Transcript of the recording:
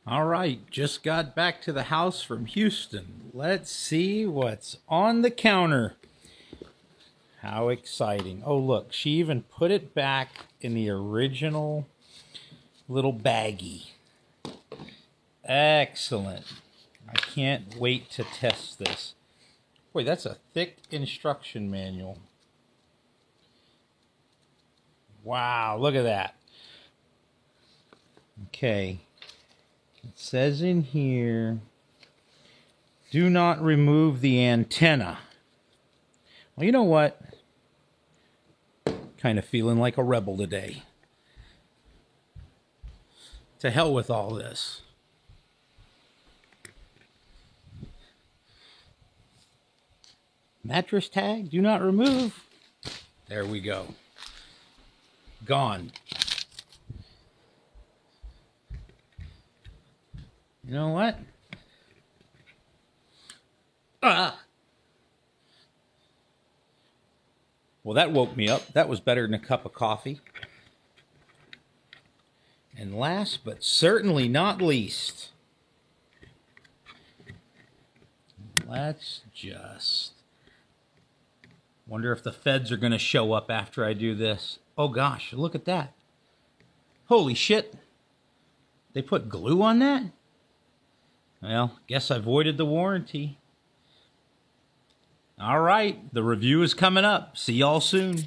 All right, just got back to the house from Houston. Let's see what's on the counter. How exciting. Oh, look, she even put it back in the original little baggie. Excellent. I can't wait to test this. Boy, that's a thick instruction manual. Wow, look at that. Okay. It says in here, do not remove the antenna. Well, you know what? Kind of feeling like a rebel today. To hell with all this. Mattress tag, do not remove. There we go. Gone. You know what? Well, that woke me up. That was better than a cup of coffee. And last but certainly not least, let's just wonder if the feds are going to show up after I do this. Oh gosh, look at that. Holy shit. They put glue on that? Well, guess I voided the warranty. All right, the review is coming up. See y'all soon.